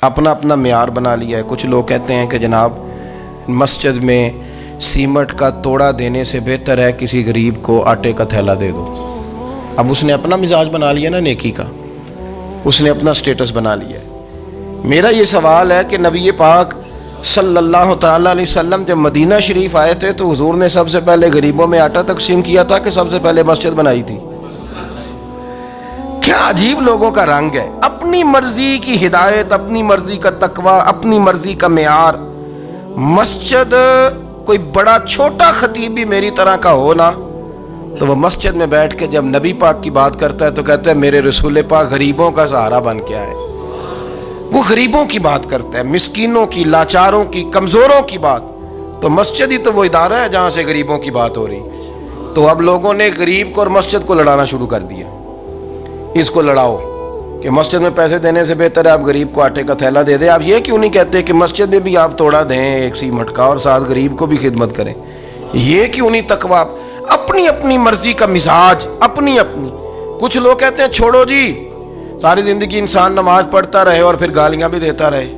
اپنا اپنا معیار بنا لیا ہے۔ کچھ لوگ کہتے ہیں کہ جناب مسجد میں سیمنٹ کا توڑا دینے سے بہتر ہے کسی غریب کو آٹے کا تھیلا دے دو۔ اب اس نے اپنا مزاج بنا لیا نا نیکی کا، اس نے اپنا سٹیٹس بنا لیا ہے۔ میرا یہ سوال ہے کہ نبی پاک صلی اللہ تعالیٰ علیہ وسلم جب مدینہ شریف آئے تھے تو حضور نے سب سے پہلے غریبوں میں آٹا تقسیم کیا تھا کہ سب سے پہلے مسجد بنائی تھی؟ کیا عجیب لوگوں کا رنگ ہے، اپنی مرضی کی ہدایت، اپنی مرضی کا تقوی، اپنی مرضی کا معیار۔ مسجد کوئی بڑا چھوٹا خطیب بھی میری طرح کا ہو نا تو وہ مسجد میں بیٹھ کے جب نبی پاک کی بات کرتا ہے تو کہتا ہے میرے رسول پاک غریبوں کا سہارا بن کے آئے۔ وہ غریبوں کی بات کرتا ہے، مسکینوں کی، لاچاروں کی، کمزوروں کی بات۔ تو مسجد ہی تو وہ ادارہ ہے جہاں سے غریبوں کی بات ہو رہی۔ تو اب لوگوں نے غریب کو اور مسجد کو لڑانا شروع کر دیا، اس کو لڑاؤ کہ مسجد میں پیسے دینے سے بہتر ہے آپ غریب کو آٹے کا تھیلا دے دیں۔ آپ یہ کیوں نہیں کہتے کہ مسجد میں بھی آپ توڑا دیں ایک سیمنٹ کا اور ساتھ غریب کو بھی خدمت کریں؟ یہ کیوں نہیں تقویٰ؟ اپنی اپنی مرضی کا مزاج، اپنی اپنی۔ کچھ لوگ کہتے ہیں چھوڑو جی، ساری زندگی انسان نماز پڑھتا رہے اور پھر گالیاں بھی دیتا رہے،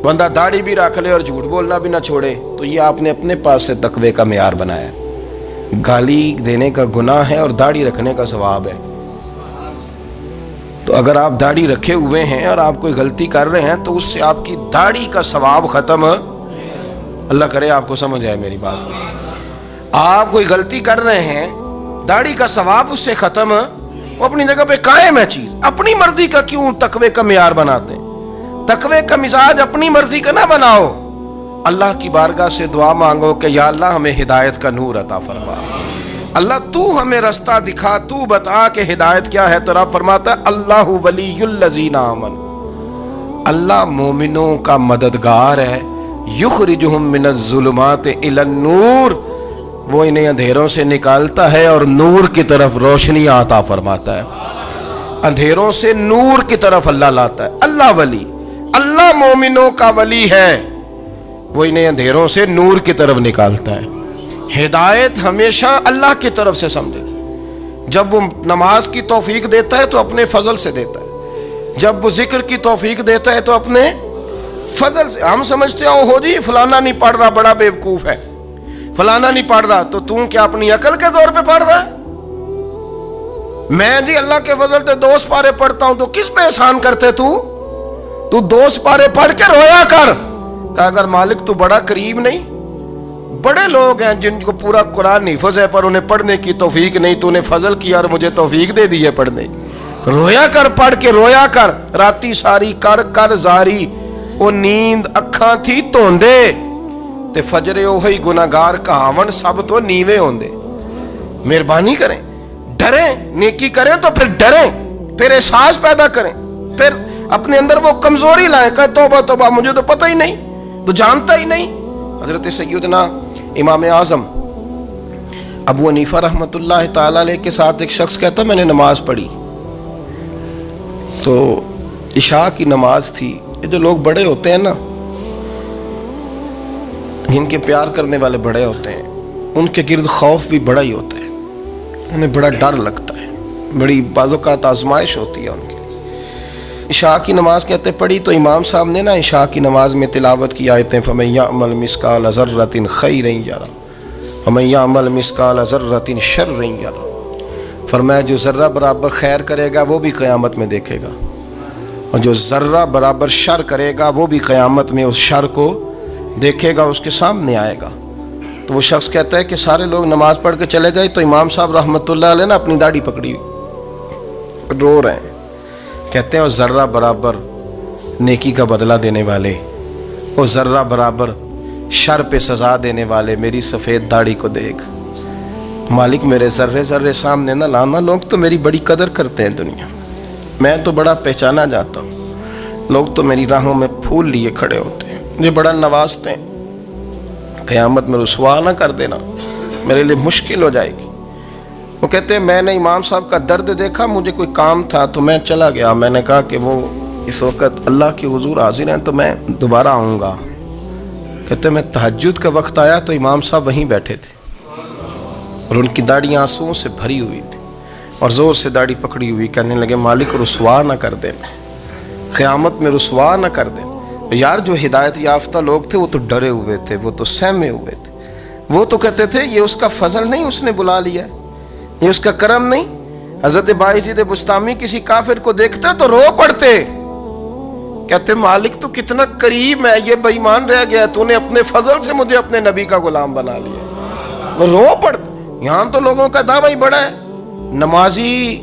بندہ داڑھی بھی رکھ لے اور جھوٹ بولنا بھی نہ چھوڑے۔ تو یہ آپ نے اپنے پاس سے تقوی کا معیار بنایا ہے۔ گالی دینے کا گناہ ہے اور داڑھی رکھنے کا ثواب ہے۔ تو اگر آپ داڑھی رکھے ہوئے ہیں اور آپ کوئی غلطی کر رہے ہیں تو اس سے آپ کی داڑھی کا ثواب ختم، اللہ کرے آپ کو سمجھ آئے میری بات۔ آپ کوئی غلطی کر رہے ہیں، داڑھی کا ثواب اس سے ختم، وہ اپنی جگہ پہ قائم ہے چیز۔ اپنی مرضی کا کیوں تقوی کا معیار بناتے ہیں؟ تقوی کا مزاج اپنی مرضی کا نہ بناؤ۔ اللہ کی بارگاہ سے دعا مانگو کہ یا اللہ ہمیں ہدایت کا نور عطا فرما، اللہ تو ہمیں رستہ دکھا، تو بتا کہ ہدایت کیا ہے۔ تو رب فرماتا ہے اللہ ولی الذین آمنوا، اللہ مومنوں کا مددگار ہے، یخرجہم من الظلمات الی النور، وہ انہیں اندھیروں سے نکالتا ہے اور نور کی طرف روشنی عطا فرماتا ہے۔ اندھیروں سے نور کی طرف اللہ لاتا ہے۔ اللہ ولی، اللہ مومنوں کا ولی ہے، وہ انہیں اندھیروں سے نور کی طرف نکالتا ہے۔ ہدایت ہمیشہ اللہ کی طرف سے سمجھے۔ جب وہ نماز کی توفیق دیتا ہے تو اپنے فضل سے دیتا ہے، جب وہ ذکر کی توفیق دیتا ہے تو اپنے فضل سے۔ ہم سمجھتے ہیں ہو جی فلانا نہیں پڑھ رہا بڑا بیوقوف ہے، فلانا نہیں پڑھ رہا، تو تم کیا اپنی عقل کے زور پہ پڑھ رہا ہے؟ میں جی اللہ کے فضل سے 2 سپارے پڑھتا ہوں، تو کس پہ احسان کرتے تو 2 سپارے پڑھ کے رویا کر کہ اگر مالک تو بڑا قریب نہیں۔ بڑے لوگ ہیں جن کو پورا قرآن حفظ ہے پر انہیں پڑھنے کی توفیق نہیں، تو انہیں فضل کیا اور مجھے توفیق دے دی ہے پڑھنے کی۔ رویا کر، پڑھ کے رویا کر، راتی ساری کر کر زاری، وہ نیند اکھاں تھی توندے تے فجرے اوہی گناہگار کہاون سب تو نیوے ہوندے۔ مہربانی کریں، ڈریں، نیکی کریں تو پھر ڈریں، پھر احساس پیدا کریں، پھر اپنے اندر وہ کمزوری لائیں کہ توبہ توبہ مجھے تو پتہ ہی نہیں، تو جانتا ہی نہیں۔ حضرت سیدنا امام اعظم ابو حنیفہ رحمۃ اللہ تعالیٰ علیہ کے ساتھ ایک شخص کہتا میں نے نماز پڑھی تو عشاء کی نماز تھی۔ یہ جو لوگ بڑے ہوتے ہیں نا، جن کے پیار کرنے والے بڑے ہوتے ہیں، ان کے گرد خوف بھی بڑا ہی ہوتا ہے، انہیں بڑا ڈر لگتا ہے، بڑی بعض اوقات آزمائش ہوتی ہے ان کی۔ عشاء کی نماز کہتے پڑھی تو امام صاحب نے نا عشاء کی نماز میں تلاوت کی آیتیں فَمَن يَعْمَلْ مِثْقَالَ ذَرَّةٍ خَيْرًا يَرَهُ وَمَن يَعْمَلْ مِثْقَالَ ذَرَّةٍ شَرًّا يَرَهُ، فرمایا جو ذرہ برابر خیر کرے گا وہ بھی قیامت میں دیکھے گا، اور جو ذرہ برابر شر کرے گا وہ بھی قیامت میں اس شر کو دیکھے گا، اس کے سامنے آئے گا۔ تو وہ شخص کہتا ہے کہ سارے لوگ نماز پڑھ کے چلے گئے تو امام صاحب رحمۃ اللہ علیہ نے اپنی داڑھی پکڑی ہوئی، رو رہے ہیں، کہتے ہیں وہ ذرہ برابر نیکی کا بدلہ دینے والے، وہ ذرہ برابر شر پہ سزا دینے والے میری سفید داڑھی کو دیکھ، مالک میرے ذرے ذرے سامنے نہ لانا، لوگ تو میری بڑی قدر کرتے ہیں دنیا، میں تو بڑا پہچانا جاتا ہوں، لوگ تو میری راہوں میں پھول لیے کھڑے ہوتے ہیں، مجھے بڑا نوازتے ہیں، قیامت میں رسوا نہ کر دینا، میرے لیے مشکل ہو جائے گی۔ وہ کہتے ہیں میں نے امام صاحب کا درد دیکھا، مجھے کوئی کام تھا تو میں چلا گیا، میں نے کہا کہ وہ اس وقت اللہ کے حضور حاضر ہیں تو میں دوبارہ آؤں گا۔ کہتے ہیں میں تہجد کا وقت آیا تو امام صاحب وہیں بیٹھے تھے اور ان کی داڑھی آنسوؤں سے بھری ہوئی تھی اور زور سے داڑھی پکڑی ہوئی، کہنے لگے مالک رسوا نہ کر دینا، قیامت میں رسوا نہ کر دیں۔ یار جو ہدایت یافتہ لوگ تھے وہ تو ڈرے ہوئے تھے، وہ تو سہمے ہوئے تھے، وہ تو کہتے تھے یہ اس کا فضل نہیں، اس نے بلا لیا، یہ اس کا کرم نہیں۔ حضرت باعزید بسطامی کسی کافر کو دیکھتے تو رو پڑتے، کہتے مالک تو کتنا قریب ہے، یہ بے ایمان رہ گیا، تو نے اپنے فضل سے مجھے اپنے نبی کا غلام بنا لیا، وہ رو پڑتے۔ یہاں تو لوگوں کا دعویٰ ہی بڑا ہے۔ نمازی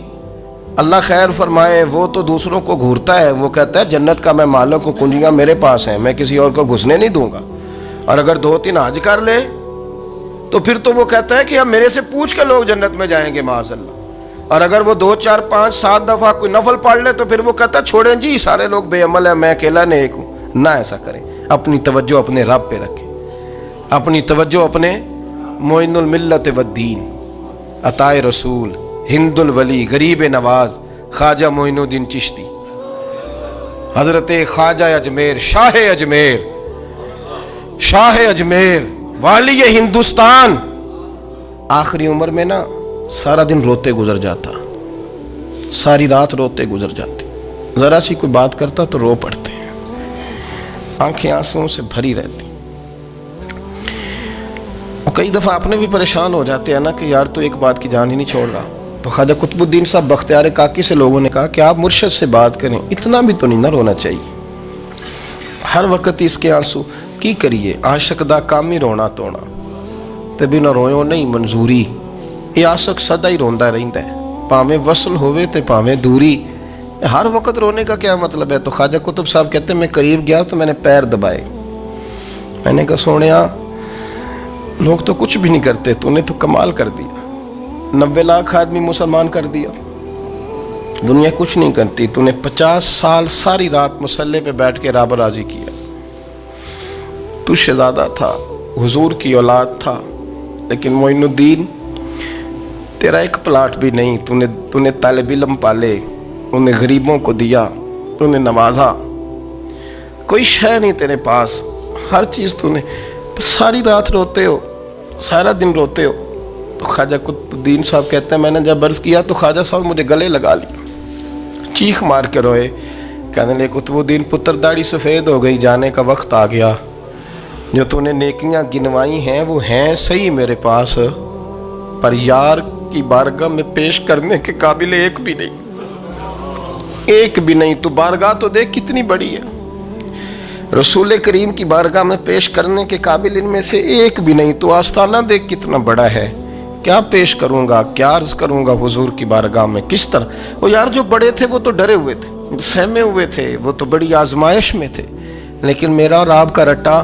اللہ خیر فرمائے وہ تو دوسروں کو گھورتا ہے، وہ کہتا ہے جنت کا میں مالک ہوں، کنجیاں میرے پاس ہیں، میں کسی اور کو گھسنے نہیں دوں گا۔ اور اگر 2-3 حج کر لے تو پھر تو وہ کہتا ہے کہ اب میرے سے پوچھ کے لوگ جنت میں جائیں گے معاذ اللہ۔ اور اگر وہ 2 4 5 7 دفعہ کوئی نفل پڑھ لے تو پھر وہ کہتا ہے چھوڑیں جی سارے لوگ بے عمل ہیں، میں اکیلا نیک ہوں۔ نہ ایسا کریں، اپنی توجہ اپنے رب پہ رکھیں، اپنی توجہ اپنے معین الملت والدین، عطائے رسول، ہند الولی، غریب نواز، خواجہ معین الدین چشتی، حضرت خواجہ اجمیر، شاہ اجمیر، والی ہندوستان۔ آخری عمر میں نا سارا دن روتے گزر جاتا، ساری رات روتے گزر جاتے، ذرا سی کوئی بات کرتا تو رو پڑتے ہیں، آنکھیں آنسوں سے بھری رہتی۔ کئی دفعہ اپنے بھی پریشان ہو جاتے ہیں نا کہ یار تو ایک بات کی جان ہی نہیں چھوڑ رہا۔ تو خواجہ قطب الدین صاحب بختیار کاکی سے لوگوں نے کہا کہ آپ مرشد سے بات کریں، اتنا بھی تو نہیں نہ رونا چاہیے، ہر وقت اس کے آنسو کی کریے، عاشق دا کام ہی رونا تونا، تے بھی نہ رویو نہیں منظوری، یہ عاشق سدا ہی روندا رہندا ہے، پاویں وصل ہوئے تے پاویں دوری، ہر وقت رونے کا کیا مطلب ہے؟ تو خواجہ قطب صاحب کہتے ہیں میں قریب گیا تو میں نے پیر دبائے، میں نے کہا سونیا لوگ تو کچھ بھی نہیں کرتے، تو نے تو کمال کر دیا، 90 لاکھ آدمی مسلمان کر دیا، دنیا کچھ نہیں کرتی، تو نے 50 سال ساری رات مصلے پہ بیٹھ کے رب راضی کیا، تو شہزادہ تھا، حضور کی اولاد تھا، لیکن معین الدین تیرا ایک پلاٹ بھی نہیں، تو نے طالب علم پالے، انہیں غریبوں کو دیا، تو نے نوازا، کوئی شے نہیں تیرے پاس، ہر چیز تو نے، ساری رات روتے ہو، سارا دن روتے ہو۔ تو خواجہ قطب الدین صاحب کہتے ہیں میں نے جب عرض کیا تو خواجہ صاحب مجھے گلے لگا لیا، چیخ مار کے روئے، کہنے لگے قطب الدین پتر داڑھی سفید ہو گئی، جانے کا وقت آ گیا، جو تو نے نیکیاں گنوائی ہیں وہ ہیں صحیح میرے پاس، پر یار کی بارگاہ میں پیش کرنے کے قابل ایک بھی نہیں، تو بارگاہ تو دیکھ کتنی بڑی ہے، رسول کریم کی بارگاہ میں پیش کرنے کے قابل ان میں سے ایک بھی نہیں، تو آستانہ دیکھ کتنا بڑا ہے، کیا پیش کروں گا، کیا عرض کروں گا حضور کی بارگاہ میں، کس طرح؟ وہ یار جو بڑے تھے وہ تو ڈرے ہوئے تھے، سہمے ہوئے تھے، وہ تو بڑی آزمائش میں تھے، لیکن میرا اور آپ کا رٹا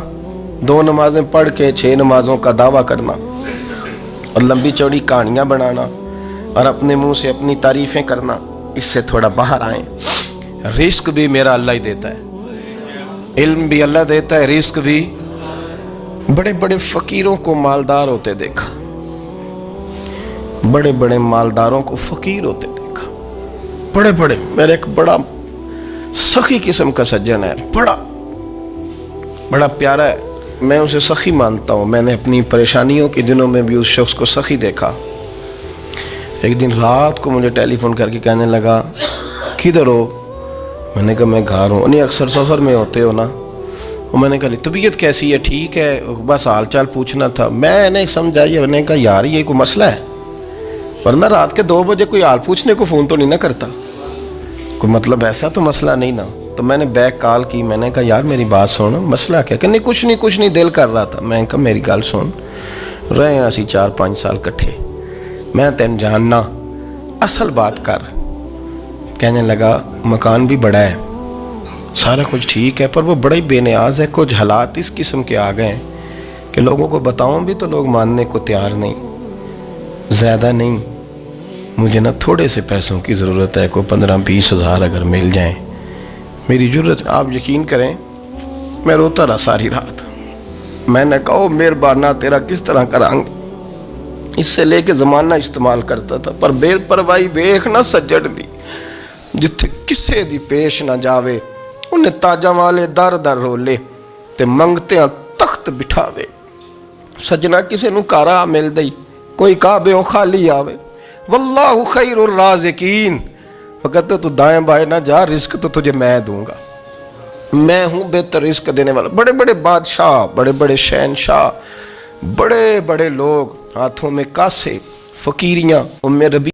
2 نمازیں پڑھ کے 6 نمازوں کا دعویٰ کرنا اور لمبی چوڑی کہانیاں بنانا اور اپنے منہ سے اپنی تعریفیں کرنا، اس سے تھوڑا باہر آئیں۔ رزق بھی میرا اللہ ہی دیتا ہے، علم بھی اللہ دیتا ہے، رزق بھی۔ بڑے بڑے فقیروں کو مالدار ہوتے دیکھا، بڑے بڑے مالداروں کو فقیر ہوتے دیکھا، بڑے بڑے، میرے ایک بڑا سخی قسم کا سجن ہے، بڑا پیارا ہے، میں اسے سخی مانتا ہوں، میں نے اپنی پریشانیوں کے دنوں میں بھی اس شخص کو سخی دیکھا۔ ایک دن رات کو مجھے ٹیلی فون کر کے کہنے لگا کدھر ہو؟ میں نے کہا میں گھر ہوں۔ نہیں اکثر سفر میں ہوتے ہو نا؟ میں نے کہا طبیعت کیسی ہے؟ ٹھیک ہے، بس حال چال پوچھنا تھا۔ میں نے سمجھا، میں نے کہا یار یہ کوئی مسئلہ ہے، ورنہ رات کے 2 بجے کوئی حال پوچھنے کو فون تو نہیں نہ کرتا، کوئی مطلب ایسا تو مسئلہ نہیں نا۔ تو میں نے بیک کال کی، میں نے کہا یار میری بات سن، مسئلہ کیا؟ کہ نہیں کچھ نہیں دل کر رہا تھا۔ میں نے کہا میری گل سن، رہے ہیں اسی 4-5 سال کٹھے، میں تین جاننا، اصل بات کر۔ کہنے لگا مکان بھی بڑا ہے، سارا کچھ ٹھیک ہے، پر وہ بڑا ہی بے نیاز ہے، کچھ حالات اس قسم کے آ گئے ہیں کہ لوگوں کو بتاؤں بھی تو لوگ ماننے کو تیار نہیں، زیادہ نہیں، مجھے نا تھوڑے سے پیسوں کی ضرورت ہے، کوئی 15-20 ہزار اگر مل جائیں، میری ضرورت۔ آپ یقین کریں میں روتا رہا ساری رات۔ میں نے کہا مہربانہ تیرا کس طرح کرانگے، اس سے لے کے زمانہ استعمال کرتا تھا، پر بے پرواہی ویکھ نہ سجڑ دی، جتھے کسے دی پیش نہ جاوے، انہیں تاجاں والے در در رولے تے منگتے ہیں تخت بٹھاوے۔ سجنا کسے نو کارا مل دئی، کوئی کعبے خالی آوے، واللہ خیر الرازقین، وہ کہتے تو دائیں بائیں نہ جا، رزق تو تجھے میں دوں گا، میں ہوں بہتر رزق دینے والا۔ بڑے بڑے بادشاہ، بڑے بڑے شہنشاہ، بڑے بڑے لوگ، ہاتھوں میں کاسے، فقیریاں، ام ربیع